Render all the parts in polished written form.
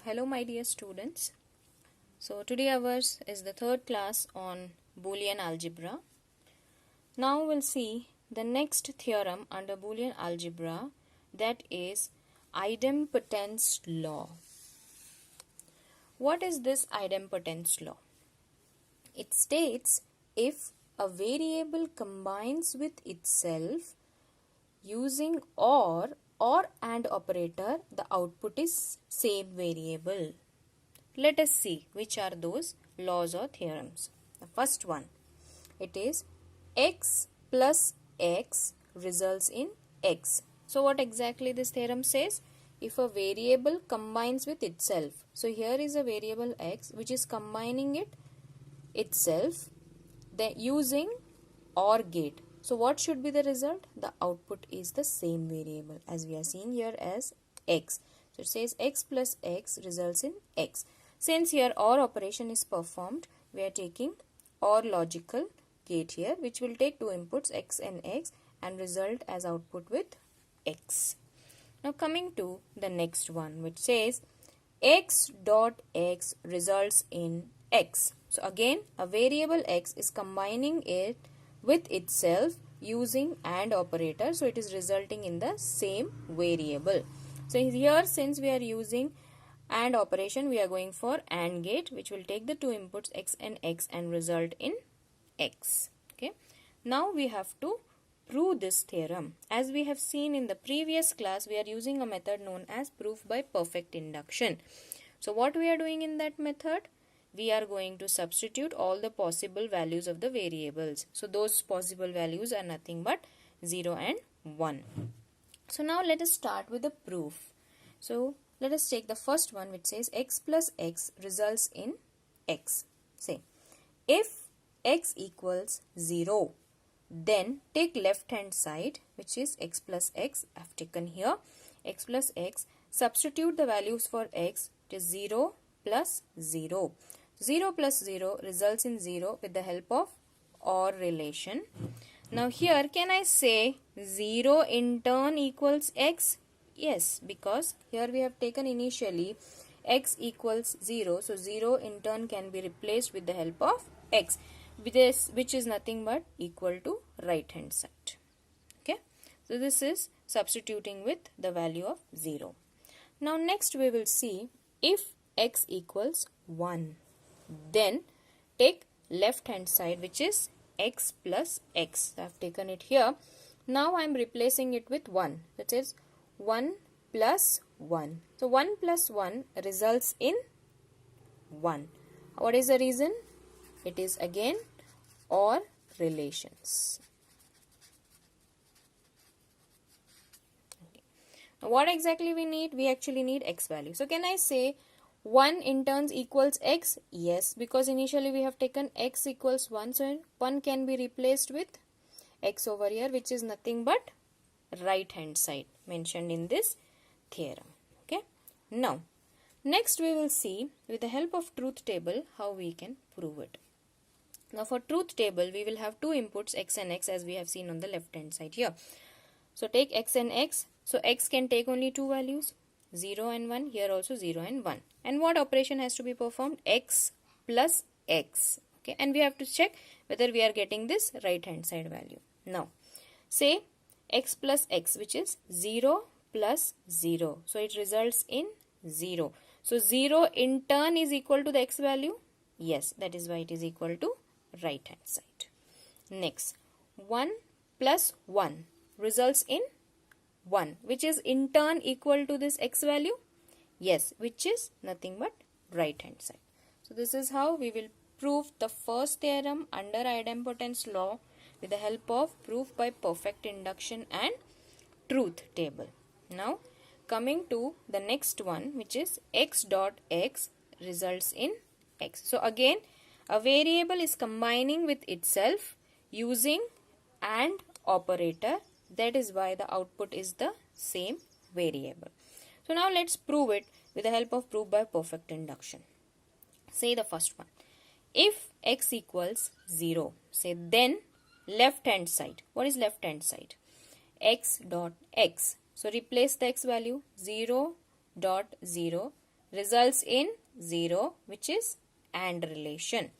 Hello my dear students. So today ours is the third class on Boolean algebra. Now we'll see the next theorem under Boolean algebra, that is idempotence law. What is this idempotence law? It states if a variable combines with itself using or and operator, the output is same variable. Let us see which are those laws or theorems. The first one, it is x plus x results in x. So what exactly this theorem says? If a variable combines with itself. So here is a variable x which is combining it itself, then using OR gate. So what should be the result? The output is the same variable as we are seeing here as x. So it says x plus x results in x. Since here OR operation is performed, we are taking OR logical gate here, which will take two inputs x and result as output with x. Now coming to the next one, which says x dot x results in x. So again a variable x is combining it with itself using AND operator, so it is resulting in the same variable. So here, since we are using AND operation, we are going for AND gate, which will take the two inputs x and result in x. Okay. Now we have to prove this theorem. As we have seen in the previous class, we are using a method known as proof by perfect induction. So what we are doing in that method? We are going to substitute all the possible values of the variables. So those possible values are nothing but 0 and 1. So now let us start with the proof. So let us take the first one, which says x plus x results in x. Say, if x equals 0, then take left hand side, which is x plus x. I have taken here x plus x. Substitute the values for x. It is 0 plus 0. 0 plus 0 results in 0 with the help of OR relation. Now here, can I say 0 in turn equals x? Yes, because here we have taken initially x equals 0. So 0 in turn can be replaced with the help of x, which is nothing but equal to right hand side. Okay. So this is substituting with the value of 0. Now next we will see if x equals 1. Then take left hand side, which is x plus x. I have taken it here. Now I am replacing it with 1. That is 1 plus 1. So 1 plus 1 results in 1. What is the reason? It is again OR relations. Okay. Now what exactly we need? We actually need x value. So can I say 1 in turns equals x? Yes, because initially we have taken x equals 1. So 1 can be replaced with x over here, which is nothing but right hand side mentioned in this theorem. Okay. Now, next we will see with the help of truth table how we can prove it. Now for truth table, we will have two inputs x and x, as we have seen on the left hand side here. So take x and x. So x can take only two values, 0 and 1. Here also 0 and 1. And what operation has to be performed? X plus x. Okay. And we have to check whether we are getting this right hand side value. Now, say x plus x, which is 0 plus 0. So it results in 0. So 0 in turn is equal to the x value. Yes, that is why it is equal to right hand side. Next, 1 plus 1 results in 1, which is in turn equal to this x value. Yes, which is nothing but right hand side. So this is how we will prove the first theorem under idempotence law with the help of proof by perfect induction and truth table. Now coming to the next one, which is x dot x results in x. So again a variable is combining with itself using AND operator. That is why the output is the same variable. So now let's prove it with the help of proof by perfect induction. Say the first one. If x equals 0, say then left hand side. What is left hand side? X dot x. So replace the x value. 0 dot 0 results in 0, which is AND relation.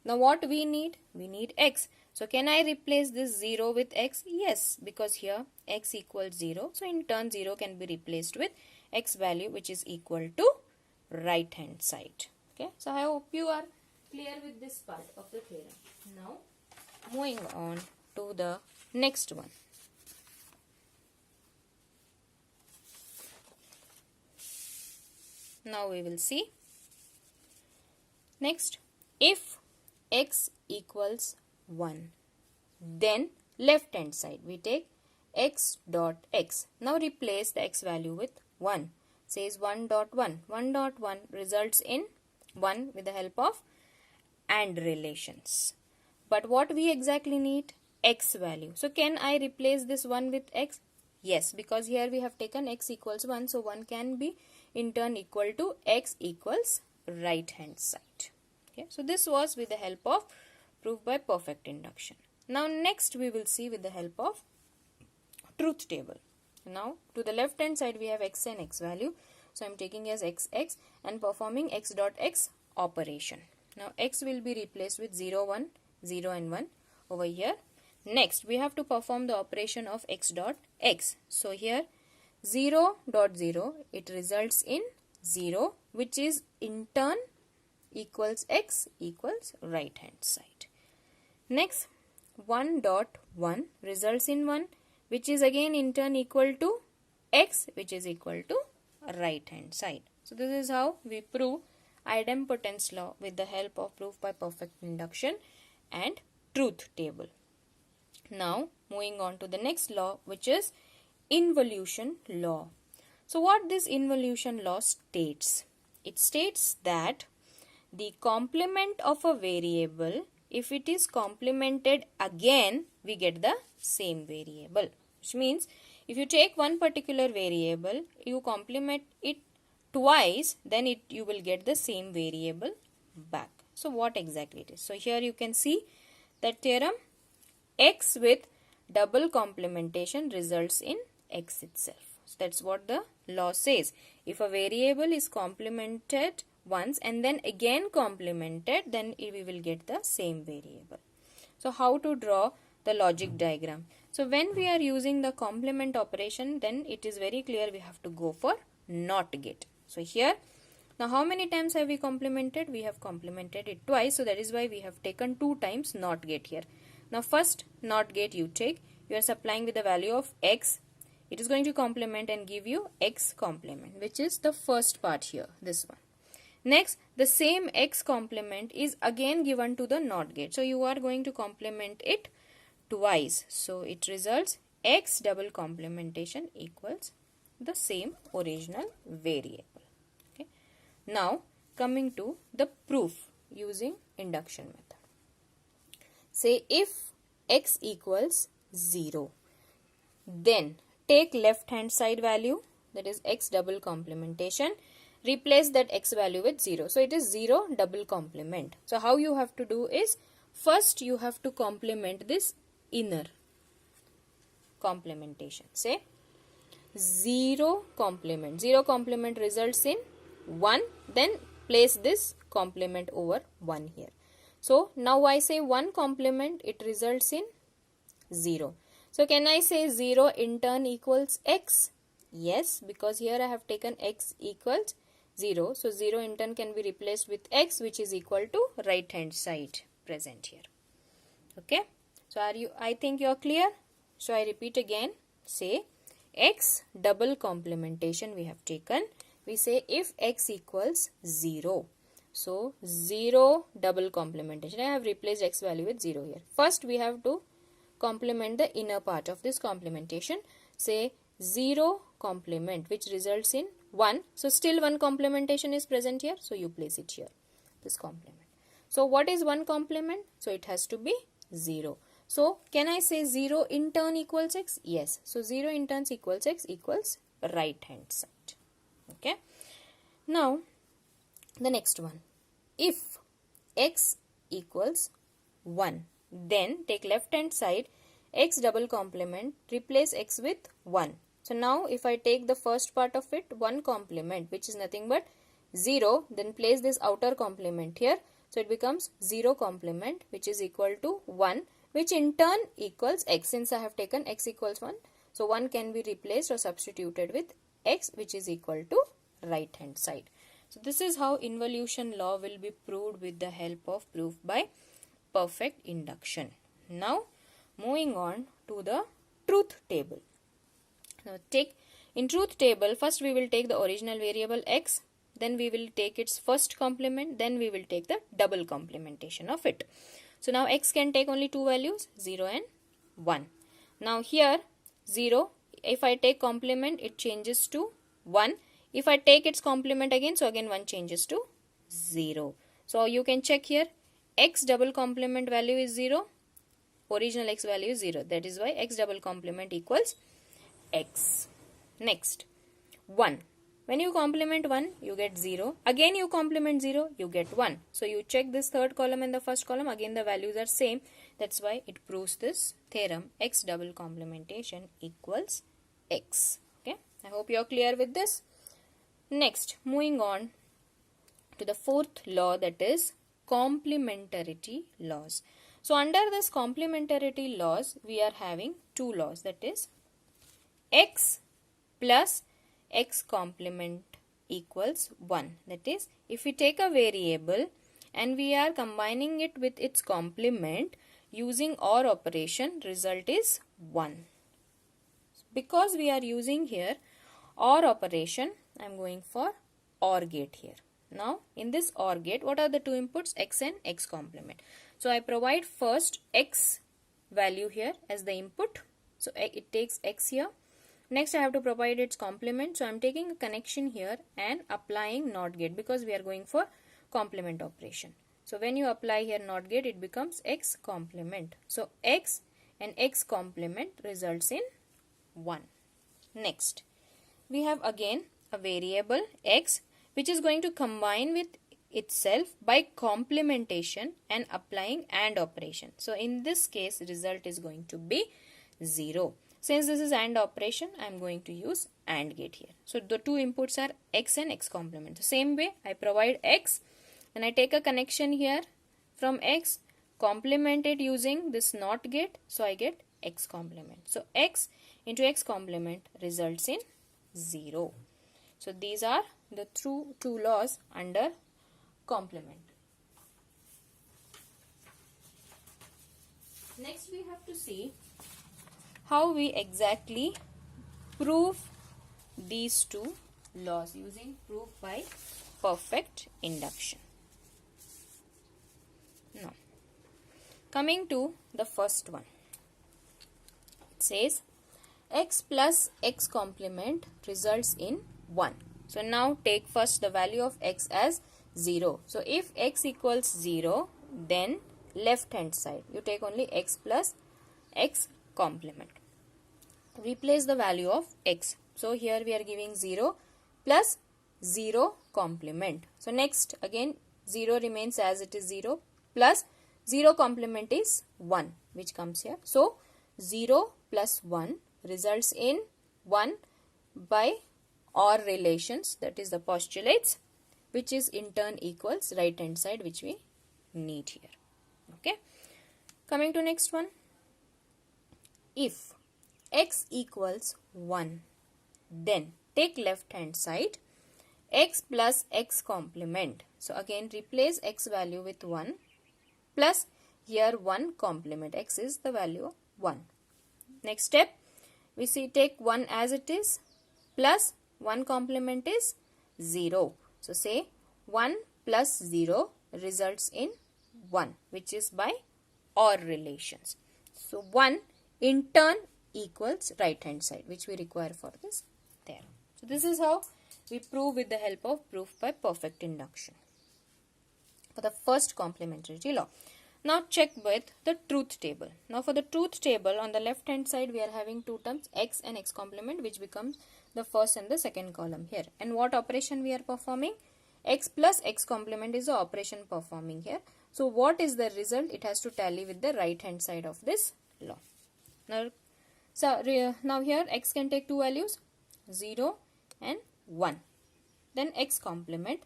Now what we need? We need x. So can I replace this 0 with x? Yes, because here x equals 0. So in turn 0 can be replaced with x value, which is equal to right hand side. Okay, so I hope you are clear with this part of the theorem. Now moving on to the next one. Now we will see. Next, if x equals 1, then left hand side we take x dot x. Now replace the x value with 1. Says 1 dot 1. 1 dot 1 results in 1 with the help of AND relations. But what we exactly need? X value. So can I replace this 1 with x? Yes, because here we have taken x equals 1. So 1 can be in turn equal to x equals right hand side. Okay, so this was with the help of proof by perfect induction. Now next we will see with the help of truth table. Now to the left hand side we have x and x value. So I am taking as x and performing x dot x operation. Now x will be replaced with 0, 1, 0 and 1 over here. Next we have to perform the operation of x dot x. So here 0 dot 0, it results in 0, which is in turn equals x equals right hand side. Next 1 dot 1 results in 1, which is again in turn equal to x, which is equal to right hand side. So this is how we prove idempotence law with the help of proof by perfect induction and truth table. Now moving on to the next law, which is involution law. So what this involution law states? It states that the complement of a variable, if it is complemented again, we get the same variable. Which means if you take one particular variable, you complement it twice, then you will get the same variable back. So what exactly it is? So here you can see that theorem, x with double complementation results in x itself. So that's what the law says. If a variable is complemented once and then again complemented, then we will get the same variable. So how to draw the logic diagram? So when we are using the complement operation, then it is very clear we have to go for NOT gate. So here, now how many times have we complemented? We have complemented it twice, so that is why we have taken 2 times NOT gate here. Now first NOT gate you take, you are supplying with the value of x. It is going to complement and give you x complement, which is the first part here, this one. Next, the same x complement is again given to the NOT gate. So you are going to complement it twice. So it results x double complementation equals the same original variable. Okay. Now coming to the proof using induction method. Say if x equals 0, then take left hand side value, that is x double complementation, replace that x value with 0. So it is 0 double complement. So how you have to do is, first you have to complement this inner complementation. Say 0 complement. 0 complement results in 1. Then place this complement over 1 here. So now I say 1 complement, it results in 0. So can I say 0 in turn equals x? Yes, because here I have taken x equals 0. So 0 in turn can be replaced with x, which is equal to right hand side present here. Okay. So I think you are clear. So I repeat again. Say x double complementation we have taken. We say if x equals 0. So 0 double complementation. I have replaced x value with 0 here. First we have to complement the inner part of this complementation. Say 0 complement, which results in 1. So still one complementation is present here. So you place it here, this complement. So what is one complement? So it has to be 0. So can I say 0 in turn equals x? Yes. So 0 in turns equals x equals right hand side. Okay. Now the next one. If x equals 1, then take left hand side, x double complement, replace x with 1. So now if I take the first part of it, 1 complement, which is nothing but 0, then place this outer complement here. So it becomes 0 complement, which is equal to 1, which in turn equals x. Since I have taken x equals 1, so 1 can be replaced or substituted with x, which is equal to right hand side. So this is how involution law will be proved with the help of proof by perfect induction. Now moving on to the truth table. Now in truth table, first we will take the original variable x, then we will take its first complement, then we will take the double complementation of it. So now x can take only two values, 0 and 1. Now here 0, if I take complement, it changes to 1. If I take its complement again, so again 1 changes to 0. So you can check here, x double complement value is 0, original x value is 0. That is why x double complement equals x. Next, 1. When you complement 1, you get 0. Again you complement 0, you get 1. So you check this third column and the first column, again the values are same. That's why it proves this theorem, x double complementation equals x. Okay, I hope you are clear with this. Next, moving on to the fourth law, that is complementarity laws. So under this complementarity laws, we are having two laws, that is x plus x complement equals 1. That is, if we take a variable and we are combining it with its complement using OR operation, result is 1. Because we are using here OR operation, I am going for OR gate here. Now in this OR gate, what are the two inputs? X and x complement. So I provide first x value here as the input. So it takes x here. Next I have to provide its complement. So I am taking a connection here and applying NOT gate because we are going for complement operation. So when you apply here NOT gate, it becomes x complement. So x and x complement results in 1. Next, we have again a variable x which is going to combine with itself by complementation and applying AND operation. So in this case, result is going to be 0. Since this is AND operation, I am going to use AND gate here. So the two inputs are x and x complement. The same way, I provide x and I take a connection here from x, complement it using this NOT gate. So I get x complement. So x into x complement results in 0. So these are the two laws under complement. Next we have to see how we exactly prove these two laws using proof by perfect induction. Now, coming to the first one, it says x plus x complement results in 1. So now take first the value of x as 0. So if x equals 0, then left hand side you take only x plus x complement. Replace the value of x. So here we are giving 0 plus 0 complement. So next again 0 remains as it is 0 plus 0 complement is 1, which comes here. So 0 plus 1 results in 1 by OR relations, that is the postulates, which is in turn equals right hand side, which we need here. Okay. Coming to next one. If x equals 1, then take left hand side x plus x complement. So again replace x value with 1 plus here 1 complement. X is the value of 1. Next step, we see take 1 as it is plus 1 complement is 0. So say 1 plus 0 results in 1, which is by OR relations. So 1 in turn equals right hand side, which we require for this theorem. So this is how we prove with the help of proof by perfect induction for the first complementarity law. Now check with the truth table. Now for the truth table, on the left hand side we are having two terms, x and x complement, which becomes the first and the second column here. And what operation we are performing? X plus x complement is the operation performing here. So what is the result? It has to tally with the right hand side of this law. Now here x can take two values, 0 and 1. Then x complement.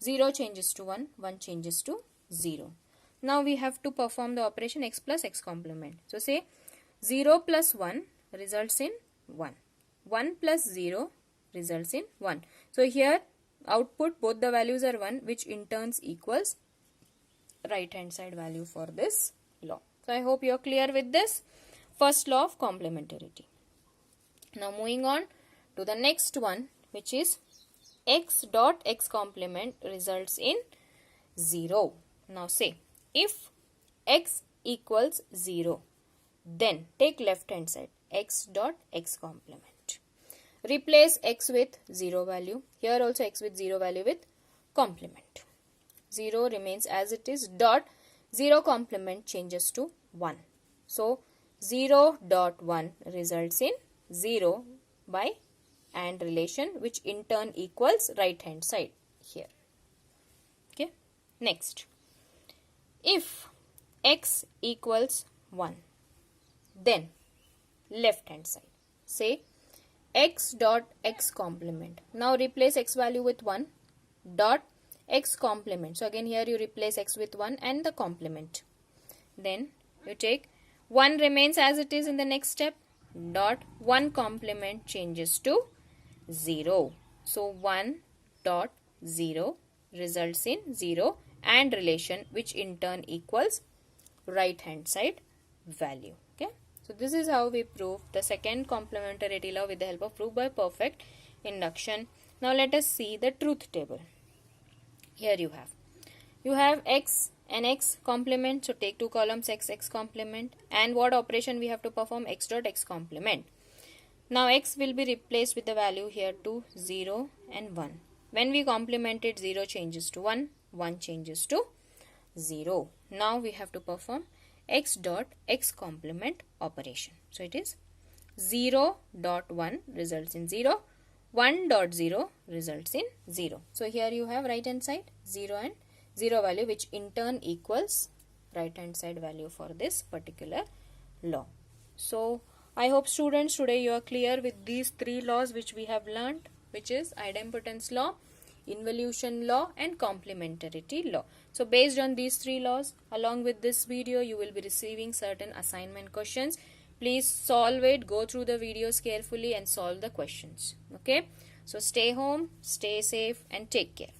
0 changes to 1, 1 changes to 0. Now we have to perform the operation x plus x complement. So say 0 plus 1 results in 1. 1 plus 0 results in 1. So here output both the values are 1, which in turns equals right hand side value for this law. So I hope you are clear with this first law of complementarity. Now moving on to the next one, which is x dot x complement results in 0. Now say if x equals 0, then take left hand side x dot x complement. Replace x with 0 value. Here also x with 0 value with complement. 0 remains as it is, dot 0 complement changes to 1. So 0 dot 1 results in 0 by and relation, which in turn equals right hand side here. Okay. Next, if x equals 1, then left hand side say x dot x complement. Now replace x value with 1 dot x complement. So again here you replace x with 1 and the complement. Then you take 1 remains as it is in the next step, dot 1 complement changes to 0. So 1 dot 0 results in 0 and relation, which in turn equals right hand side value. Okay. So this is how we prove the second complementarity law with the help of proof by perfect induction. Now let us see the truth table. Here you have x and x complement. So take two columns x complement, and what operation we have to perform? X dot x complement. Now x will be replaced with the value here to 0 and 1. When we complement it, 0 changes to 1, 1 changes to 0. Now we have to perform x dot x complement operation. So it is 0 dot 1 results in 0, 1 dot 0 results in 0. So here you have right hand side 0 and 0 value, which in turn equals right hand side value for this particular law. So I hope students today you are clear with these three laws which we have learnt, which is idempotence law, involution law and complementarity law. So based on these three laws, along with this video, you will be receiving certain assignment questions. Please solve it, go through the videos carefully and solve the questions. Okay. So stay home, stay safe and take care.